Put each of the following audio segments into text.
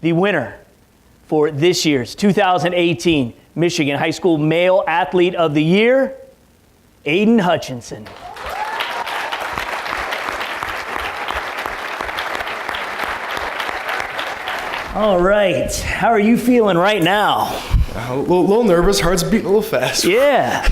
the winner for this year's 2018 Michigan High School Male Athlete of the Year, Aidan Hutchinson. All right, how are you feeling right now? A little nervous, heart's beating a little fast. Yeah,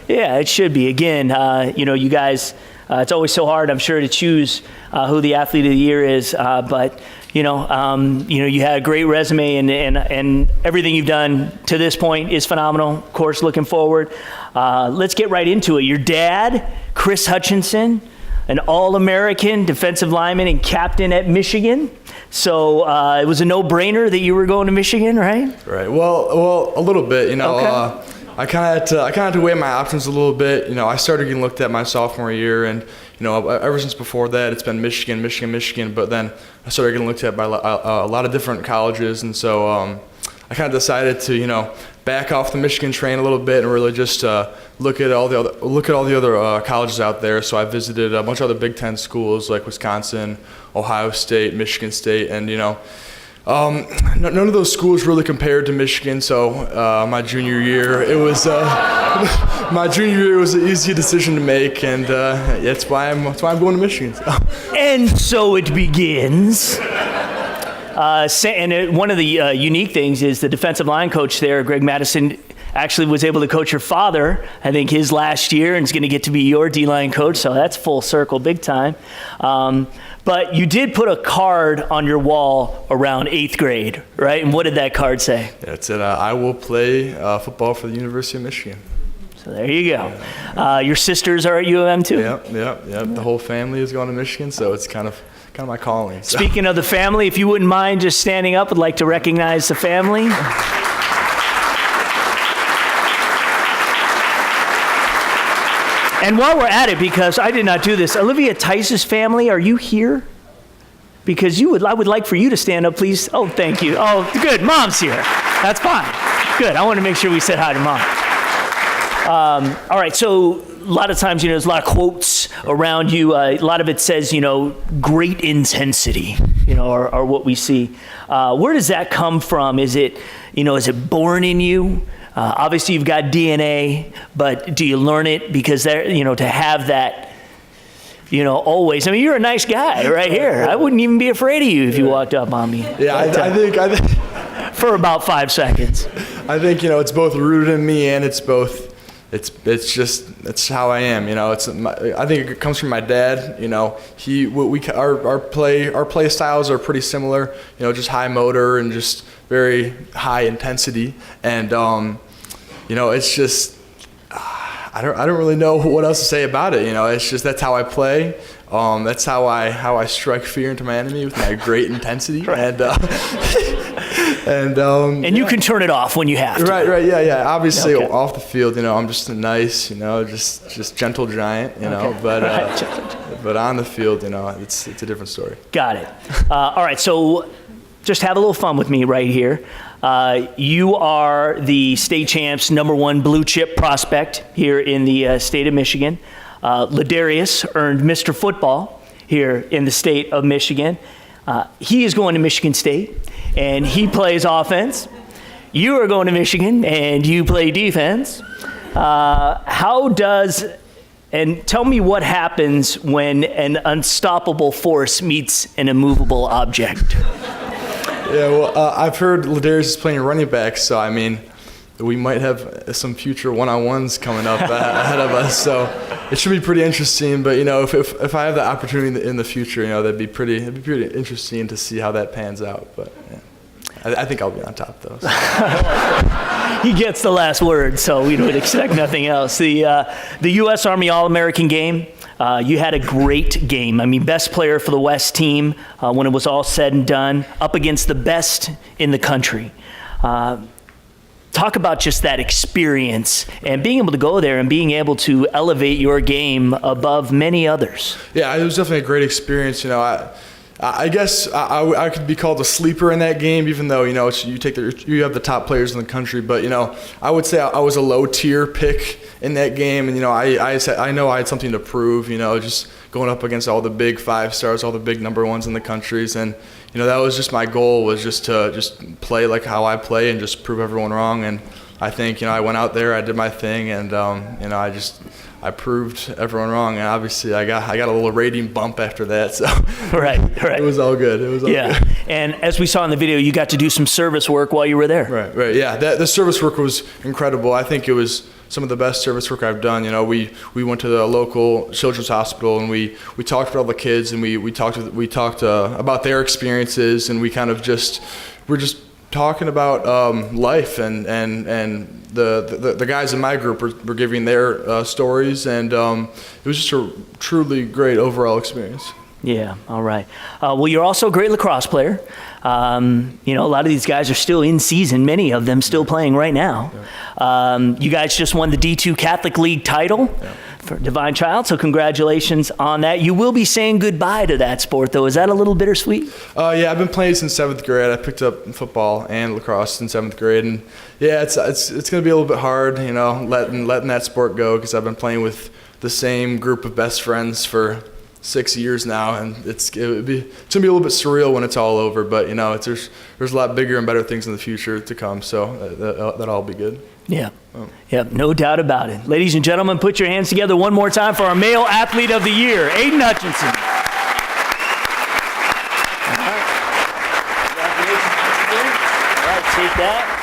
yeah, it should be. Again, you guys, it's always so hard, I'm sure, to choose who the Athlete of the Year is, but you had a great resume, and everything you've done to this point is phenomenal. Of course, looking forward. Let's get right into it. Your dad, Chris Hutchinson, an All-American defensive lineman and captain at Michigan. So it was a no-brainer that you were going to Michigan, right? Right. Well, a little bit. Okay. I kind of had to weigh my options a little bit. I started getting looked at my sophomore year, and ever since before that, it's been Michigan. But then I started getting looked at by a lot of different colleges, and so I kind of decided to back off the Michigan train a little bit and really just look at all the other colleges out there. So I visited a bunch of other Big Ten schools like Wisconsin, Ohio State, Michigan State, and none of those schools really compared to Michigan. So my junior year, it was an easy decision to make, and that's why I'm going to Michigan. And so it begins. And one of the unique things is the defensive line coach there, Greg Madison, actually was able to coach your father, I think, his last year, and is going to get to be your D-line coach, so that's full circle, big time. But you did put a card on your wall around 8th grade, right? And what did that card say? It said, I will play football for the University of Michigan. So there you go. Your sisters are at U of M too? Yep. The whole family is going to Michigan, so it's kind of my calling. So. Speaking of the family, if you wouldn't mind just standing up, I'd like to recognize the family. And while we're at it, because I did not do this, Olivia Tice's family, are you here? Because I would like for you to stand up, please. Oh, thank you. Oh, good. Mom's here. That's fine. Good. I want to make sure we said hi to Mom. All right. So a lot of times, there's a lot of quotes around you. A lot of it says, great intensity, are what we see. Where does that come from? Is it born in you? Obviously, you've got DNA, but do you learn it? Because to have that, always. I mean, you're a nice guy right here. I wouldn't even be afraid of you if you walked up on me. Yeah, I think for about 5 seconds. I think it's both rooted in me, and it's both. It's how I am. I think it comes from my dad. Our play styles are pretty similar. Just high motor and just very high intensity, and it's just I don't really know what else to say about it. It's just that's how I play. That's how I strike fear into my enemy with my great intensity, right. and you can turn it off when you have to. Right, yeah. Obviously, okay. Off the field, I'm just a nice, just gentle giant, okay. But on the field, it's a different story. Got it. All right, so just have a little fun with me right here. You are the state champ's #1 blue chip prospect here in the state of Michigan. Ladarius earned Mr. Football here in the state of Michigan. He is going to Michigan State, and he plays offense. You are going to Michigan, and you play defense. And tell me what happens when an unstoppable force meets an immovable object. Yeah, well, I've heard Ladarius is playing running back, so I mean, we might have some future one-on-ones coming up ahead of us. So it should be pretty interesting. But if I have the opportunity in the future, that'd be pretty interesting to see how that pans out. But yeah, I think I'll be on top though. So. He gets the last word, so we would expect nothing else. The U.S. Army All-American game. You had a great game. I mean, best player for the West team when it was all said and done, up against the best in the country. Talk about just that experience and being able to go there and being able to elevate your game above many others. Yeah, it was definitely a great experience. I guess I could be called a sleeper in that game, even though you have the top players in the country. But I would say I was a low tier pick in that game, and I know I had something to prove. Just going up against all the big 5 stars, all the big #1s in the countries, and that was just my goal, was just to play like how I play and just prove everyone wrong. And I think, I went out there, I did my thing, and I proved everyone wrong. And obviously I got a little rating bump after that, so Right. it was all good. It was all good. And as we saw in the video, you got to do some service work while you were there. Right. Yeah, the service work was incredible. I think it was some of the best service work I've done. We went to the local children's hospital, and we talked with all the kids, and we talked about their experiences, and we kind of we're just talking about life, and the guys in my group were giving their stories, and it was just a truly great overall experience. Yeah, all right. Well, you're also a great lacrosse player. A lot of these guys are still in season, many of them still playing right now. You guys just won the D2 Catholic League title for Divine Child, so congratulations on that. You will be saying goodbye to that sport, though. Is that a little bittersweet? Yeah, I've been playing since 7th grade. I picked up football and lacrosse in 7th grade, and yeah, it's going to be a little bit hard, letting that sport go, because I've been playing with the same group of best friends for 6 years now, and it's gonna be a little bit surreal when it's all over. But there's a lot bigger and better things in the future to come, so that'll all be good. Yeah, no doubt about it. Ladies and gentlemen, put your hands together one more time for our Male Athlete of the Year, Aidan Hutchinson. All right, congratulations once again. All right, take that.